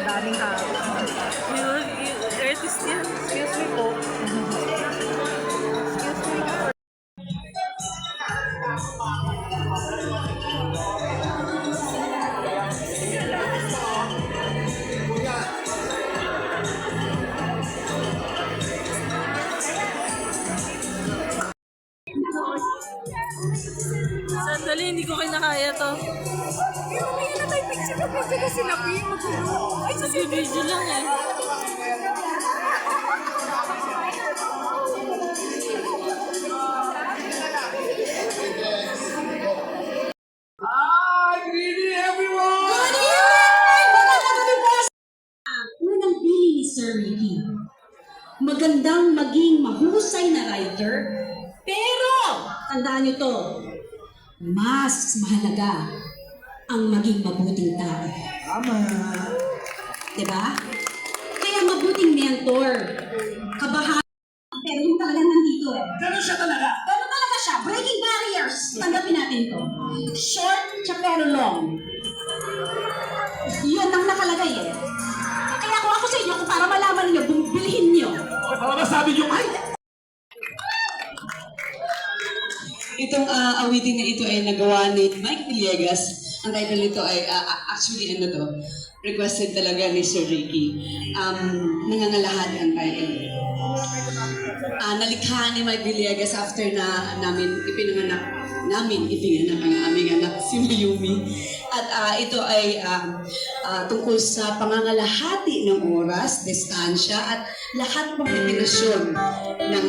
Daming tao. Artist yan. Excuse me po. Sandali, hindi ko kinakaya to. Pero kaya na tayo picture na sila Pim. Ay, sa Video lang eh. Unang pili ni Sir Ricky. Magandang maging mahusay na writer, pero tandaan niyo to, mas mahalaga ang maging mabuting tao. Tama. Diba? Kaya mabuting mentor, kabahan, pero yung talaga nandito eh. Ganun siya talaga. Ganun talaga siya, breaking barriers. Tanggapin natin to. Short, siya pero long. Yun ang nakalagay eh. Kaya kung ako sa inyo, kung para malaman niyo, bilhin niyo. Para masabi niyo, ay! Itong awitin na ito ay nagawa ni Mike Villegas. Ang title nito ay, actually ano to, requested talaga ni Sir Ricky. Nangangalahati ang title. Nalikha ni Mike Villegas after na namin ipinanganak ang aming anak, si Mayumi. At ito ay tungkol sa pangangalahati ng oras, distansya, at lahat ng definasyon ng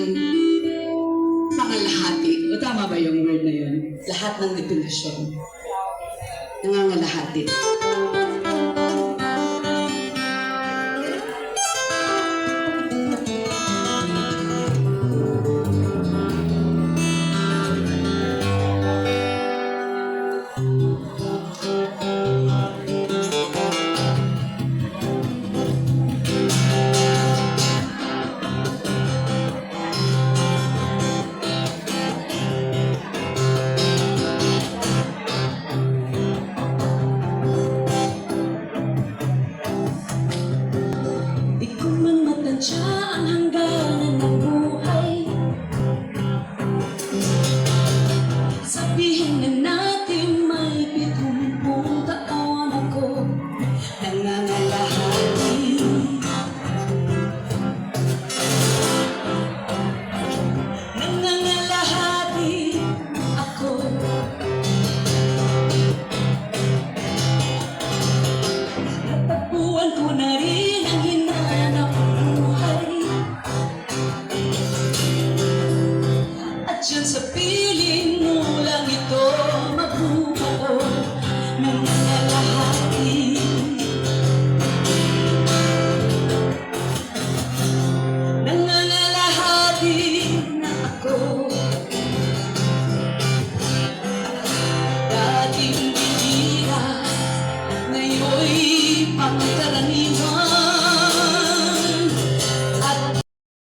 pangalahati. O tama ba yung word na yun? Lahat ng definasyon. Nangangalahati.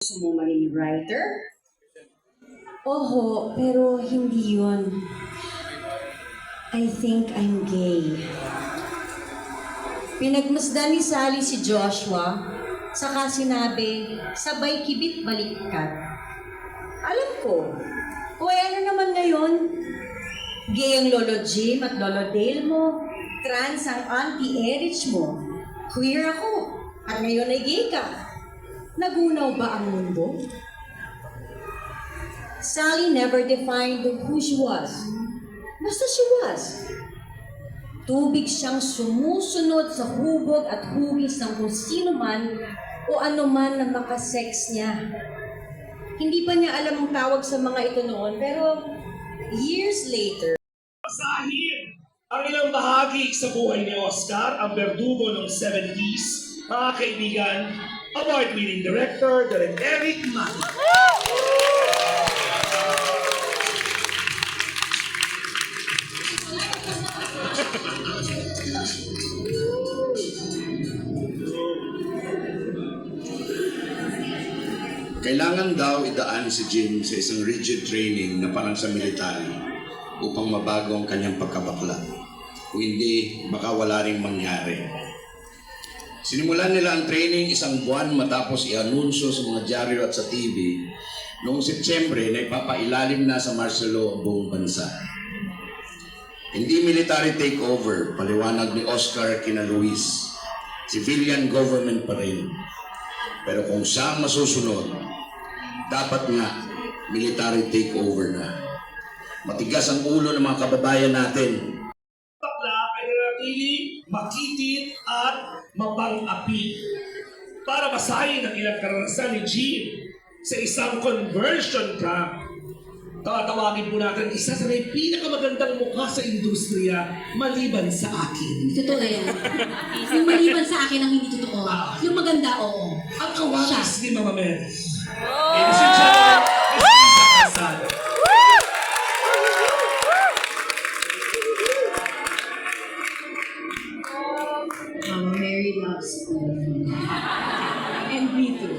Gusto mo maging writer? Oho, pero hindi yun. I think I'm gay. Pinagmasdan ni Sally si Joshua, saka sinabi, sabay kibit baliktad. Alam ko, ano naman ngayon? Gay ang Lolo Jim at Lolo Dale mo, trans ang Auntie Erich mo, queer ako, at ngayon ay gay ka. Nagunaw ba ang mundo? Sally never defined who she was. Basta she was. Tubig siyang sumusunod sa hubog at hugis ng kung sino man o ano man na makasex niya. Hindi pa niya alam ang tawag sa mga ito noon, pero years later, Basahin ang ilang bahagi sa buhay ni Oscar, ang berdugo ng 70s, mga kaibigan, award-winning director, Direk Eric Mani. Kailangan daw idaan si Jim sa isang rigid training na parang sa military upang mabago ang kanyang pagkabakla. Kung hindi, baka wala ring mangyari. Sinimulan nila ang training isang buwan matapos i-anunsyo sa mga dyaryo at sa TV noong Setyembre na ipapailalim na sa martial law ang buong bansa. Hindi military takeover, paliwanag ni Oscar kina Luis. Civilian government pa rin. Pero kung siya ang masusunod, dapat nga military takeover na. Matigas ang ulo ng mga kababayan natin. Bakla ay nanatili, makitid at mapang-api. Para basahin ang ilang karanasan ni Jim sa isang conversion camp. Tatawagin po natin isa sa may pinakamagandang mukha sa industriya maliban sa akin. Totoo yan. Yung maliban sa akin ang hindi totoo. Yung maganda, oo. Ang kawagis ni Mama Mel. Oh! Ladies and gentlemen, Miss Lisa Casado. Mary loves me. And me too.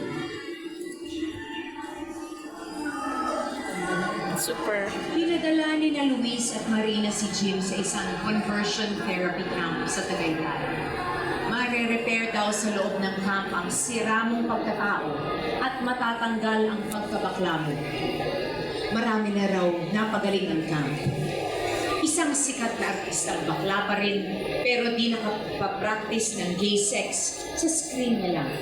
Super. Pinadala ni na Luis at Marina si Jim sa isang conversion therapy camp sa Tagaytay. Mare-repair daw sa loob ng camp ang sira mong pagkatao at matatanggal ang pagkabakla mo. Marami na raw napagaling ng camp. Isang sikat na artistang bakla pa rin pero di nakapapractice ng gay sex sa screen niya lang.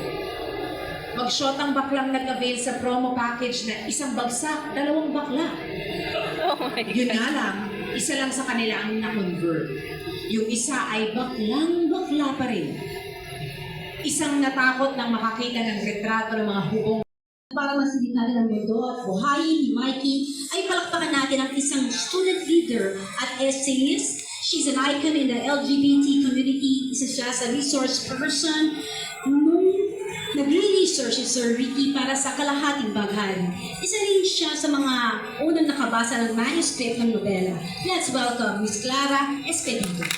Mag-shot ang baklang nag-avail sa promo package na isang bagsak, 2 bakla. Oh my Yun God. nga lang, isa lang sa kanila ang na-convert. Yung isa ay baklang-bakla pa rin. Isang natakot nang makakita ng retrato ng mga hubong. Para masilip natin ang mundo at buhayin ni Mikey, ay palakpakan natin ang isang student leader at essayist. She's an icon in the LGBT community. Isa siya sa resource person. Nung nagre-research si Sir Ricky para sa kalahating baghan, isa rin siya sa mga unang nakabasa ng manuscript ng nobela. Let's welcome Miss Clara Espedito.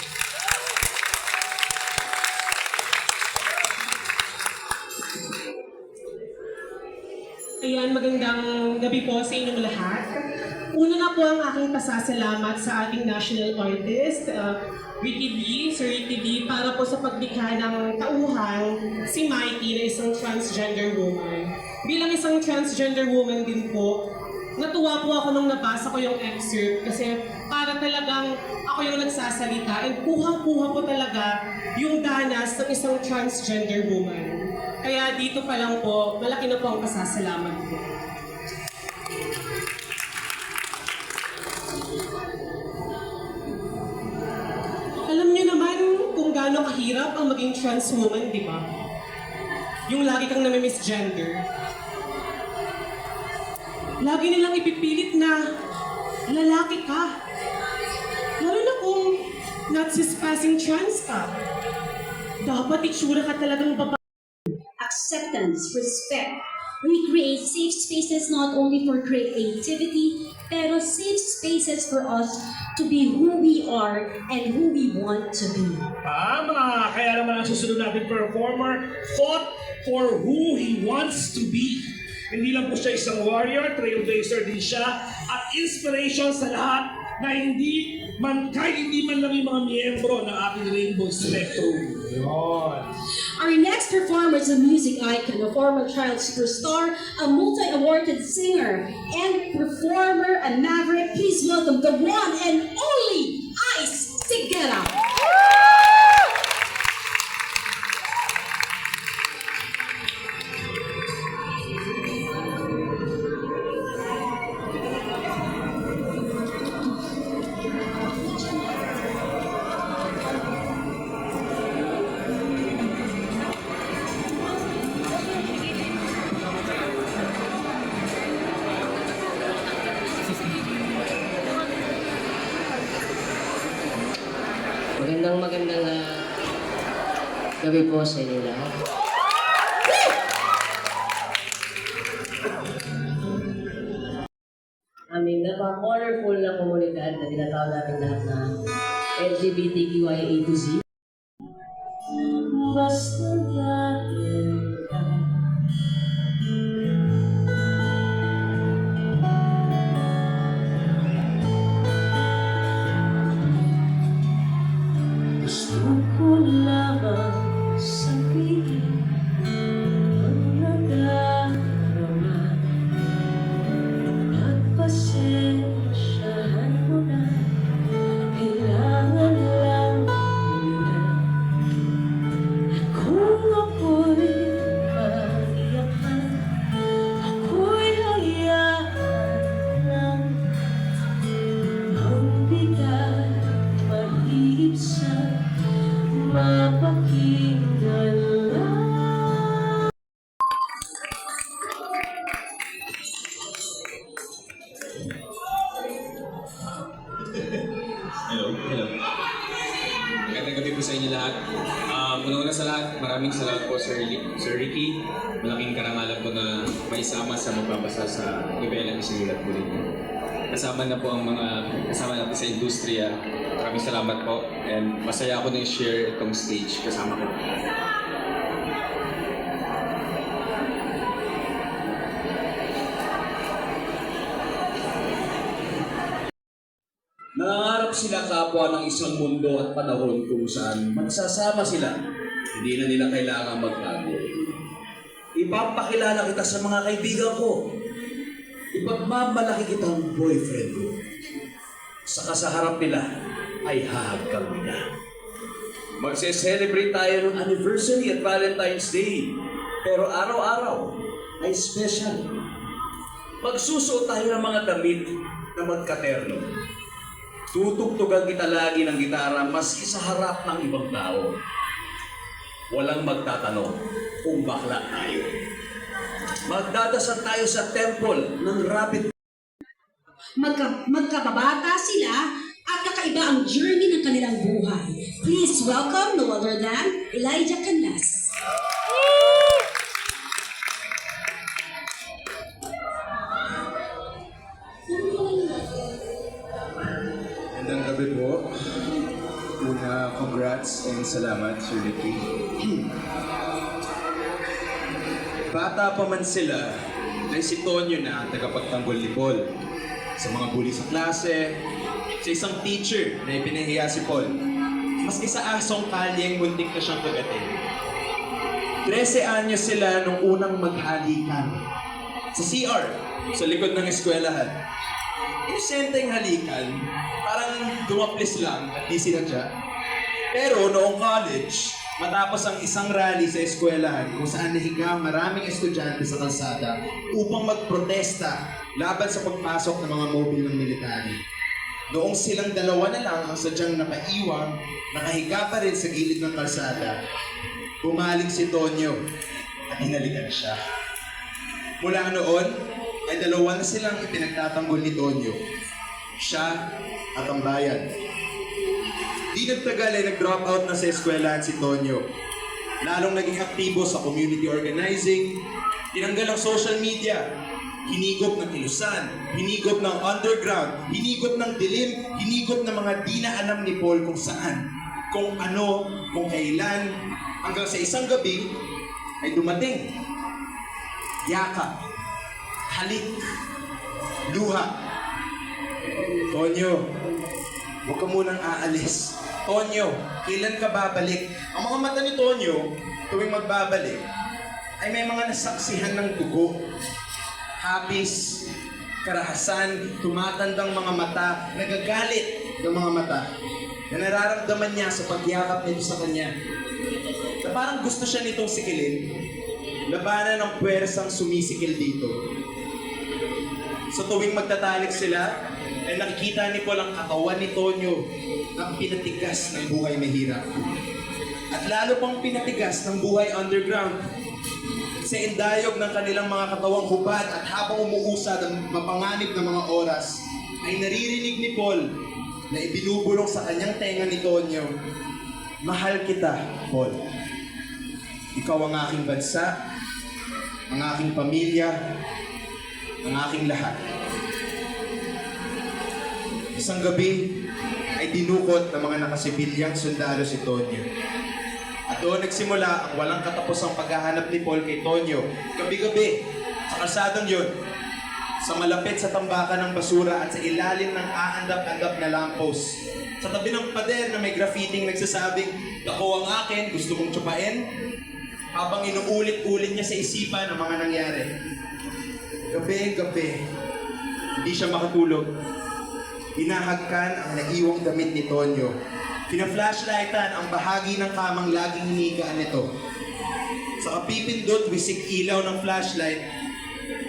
Ayan, magandang gabi po sa inyong lahat. Una na po ang aking pasasalamat sa ating national artist, Ricky Lee, Sir Ricky Lee, para po sa paglikha ng tauhan si Mikey na isang transgender woman. Bilang isang transgender woman din po, natuwa po ako nung nabasa ko yung excerpt kasi para talagang ako yung nagsasalita and kuhang-kuha po talaga yung danas ng isang transgender woman. Kaya dito pa lang po, malaki na po ang pasasalamat ko. Alam niyo naman kung gaano kahirap ang maging trans woman, di ba? Yung lagi kang nami-misgender. Lagi nilang ipipilit na lalaki ka. Lalo na kung not cis-passing trans ka. Dapat itsura ka talagang babae. Acceptance, respect. We create safe spaces not only for creativity, pero safe spaces for us to be who we are and who we want to be. Tama! Kaya naman ang susunod nating performer fought for who he wants to be. Hindi lang po siya isang warrior, trailblazer din siya, at inspiration sa lahat na kahit hindi man lang yung mga miyembro ng ating Rainbow Spectrum. Our next performer is a music icon, a former child superstar, a multi-awarded singer and performer, a maverick. Please welcome the one and only Ice Sigera. Magandang gabi po sa inyo lahat. Aming napaka-colorful na komunidad na tinatawag natin lahat na LGBTQIA to Z. Bukas na natin gusto ko lamang sabihin ang nadarama at pasensyahan mo na. Kailangan lang nila kung ako'y maiyakan, ako'y hayaan lang ang bigat maibsan, mapakinggan lang. Hello. Magandang gabi po sa inyo lahat. Una-una sa lahat, maraming salamat po Sir Ricky. Malaking karangalan po na maisama sa magbabasa sa nobelang isinulat po rin. Kasama na po ang mga kasama natin sa industriya. Maraming salamat po and masaya ako na i-share itong stage kasama ko. Nangangarap sila kapwa ng isang mundo at panahon kung saan magsasama sila. Hindi na nila kailangan magtago. Ipapakilala kita sa mga kaibigan ko. Ipagmamalaki kitang boyfriend ko. Saka sa harap nila ay hahagkan nila. Magse-celebrate tayo ng anniversary at Valentine's Day. Pero araw-araw ay special. Magsusuot tayo ng mga damit na magkaterno. Tutugtugan kita lagi ng gitara maski sa harap ng ibang tao. Walang magtatanong kung bakla tayo. Magdadasal tayo sa temple ng rabbit. Magkababata sila at kakaiba ang journey ng kanilang buhay. Please welcome no other than Elijah Canlas. Magandang gabi po. Una, congrats and salamat Sir Ricky. Bata pa man sila, ay si Tonyo na ang tagapagtanggol ni Paul. Sa mga bully sa klase, sa isang teacher na ipinahiya si Paul. Maski sa asong kalyeng muntik na siyang kagatin. 13 anyos sila nung unang maghalikan. Sa CR, sa likod ng eskwelahan. Inosenteng halikan, parang dumaplis lang at di sinadya. Pero noong college, matapos ang isang rally sa eskwelahan kung saan nahiga maraming estudyante sa kalsada upang magprotesta laban sa pagpasok ng mga mobil ng military. Noong silang dalawa na lang ang sadyang nakaiwang, nakahiga pa rin sa gilid ng kalsada, bumaling si Tonyo at hinalikan siya. Mula noon, ay dalawa na silang ipinagtatanggol ni Tonyo. Siya at ang bayan. Di nagtagal ay nag-drop out na sa eskwelahan si Tonyo. Lalong naging aktibo sa community organizing, tinanggal ang social media, hinigop ng ilusan, hinigop ng underground, hinigop ng dilim, hinigop ng mga di na alam ni Paul kung saan, kung ano, kung kailan, hanggang sa isang gabi ay dumating. Yakap, halik, luha. Tonyo, huwag ka munang aalis. Tonyo, kailan ka babalik? Ang mga mata ni Tonyo, tuwing magbabalik, ay may mga nasaksihan ng dugo. Hapis, karahasan, tumatandang mga mata, nagagalit ng mga mata, na nararamdaman niya sa pagyakap nito sa kanya. Na parang gusto siya nitong sikilin, labanan ng puwersang sumisikil dito. Sa tuwing magtatalik sila, ay nakikita ni Paul ang katawan ni Tonyo na pinatigas ng buhay mahirap. At lalo pang pinatigas ng buhay underground. Sa indayog ng kanilang mga katawang hubad at habang umuusad ang mapanganib ng mga oras, ay naririnig ni Paul na ibinubulong sa kanyang tenga ni Tonyo, "Mahal kita, Paul. Ikaw ang aking bansa, ang aking pamilya, ang aking lahat." Isang gabi ay dinukot ng mga nakasibilyang sundalo si Tonyo. At Doon nagsimula ang walang katapusang paghahanap ni Paul kay Tonyo. Gabi-gabi, sa kalsadang yun, sa malapit sa tambakan ng basura at sa ilalim ng aandap-andap na lamppost. Sa tabi ng pader na may graffiting nagsasabing, "Ako ang akin, gusto mong tsupain?" Habang inuulit-ulit niya sa isipan ang mga nangyari. Gabi-gabi, hindi siya makatulog. Hinahagkan ang naiwang damit ni Tonyo. Pina-flashlightan ang bahagi ng kamang laging hinigaan nito. Sa kapipindot, wisik ilaw ng flashlight,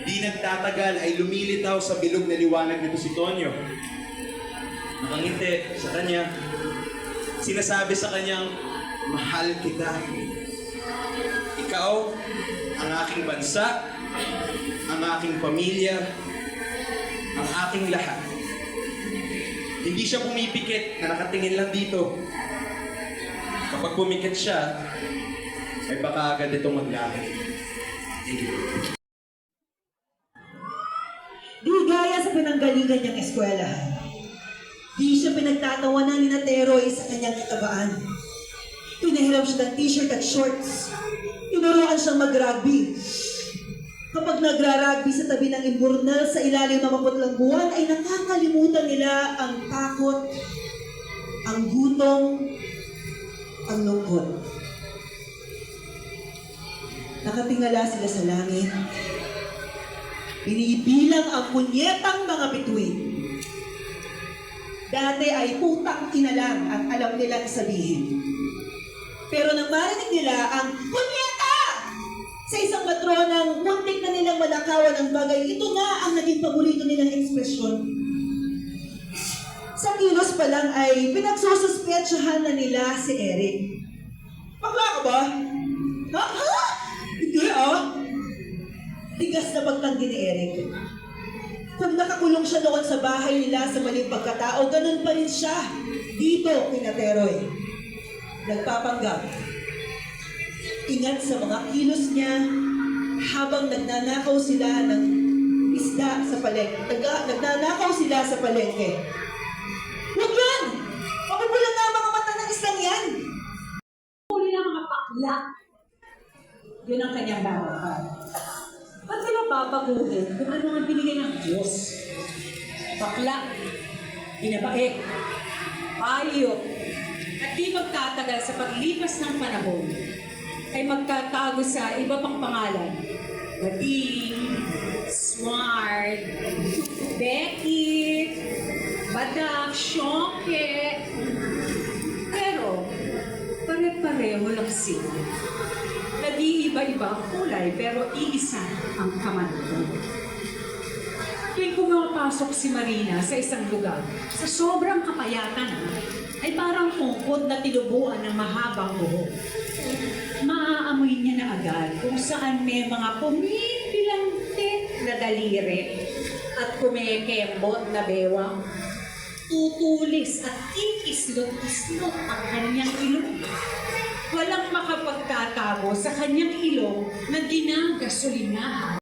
di nagtatagal ay lumilitaw sa bilog na liwanag nito si Tonyo. Nakangiti sa kanya. Sinasabi sa kanyang, "Mahal kita. Ikaw, ang aking bansa, ang aking pamilya, ang aking lahat." Hindi siya pumipikit na nakatingin lang dito. Kapag pumikit siya, ay baka agad itong maglaki. Thank you. Di gaya sa pinanggalingan niyang eskwelahan. Di siya pinagtatawanan ni Teroy sa kanyang katabaan. Pinahiram siya ng t-shirt at shorts. Tinuruan siyang mag-rugby. Kapag nagra-rugby sa tabi ng imburnal sa ilalim ng maputlang buwan, ay nakakalimutan nila ang takot, ang gutom, ang lungkot. Nakatingala sila sa langit. Binibilang ang punyetang mga bituin. Dati ay putang ina lang ang alam nilang sabihin. Pero nang marinig nila ang punyeta sa isang matronang muntik na nilang malakawan ang bagay, ito na ang naging paborito nilang ekspresyon. Sa kilos pa lang ay pinagsususpetsyahan na nila si Eric. Bakla ka ba? Ha? Hindi Tigas na pagtanggi ni Eric. Kung nakakulong siya noon sa bahay nila sa maling pagkatao, ganun pa rin siya dito kina Teroy. Nagpapanggap. Ingat sa mga kilos niya habang nagnanakaw sila ng isda sa palengke. Nagnanakaw sila sa palengke. Huwag yan! Makukulang na ang mga mata ng isang yan! Huli ng mga bakla. Yun ang kanyang bawakan. Ba't sila babaguhin kung ano ang binigay ng Diyos? Bakla, binabae, payo, at di magtatagal sa paglipas ng panahon ay magtatago sa iba pang pangalan. Bading, Smart, Becky, Badak, Shonke. Pero, pare-pareho lang sila. Nag-iiba-iba ang kulay, pero iisa ang kamanto. Tuwing pumapasok si Marina sa isang lugar, sa sobrang kapayatan, ay parang ungkod na tinubuan ng mahabang buhok. Maaamoy niya na agad kung saan may mga pumipilangtit na daliri at kumekembot na bewang. Tutulis at ikislot-islot ang kanyang ilong. Walang makapagtatago sa kanyang ilong na ginagasolinahan.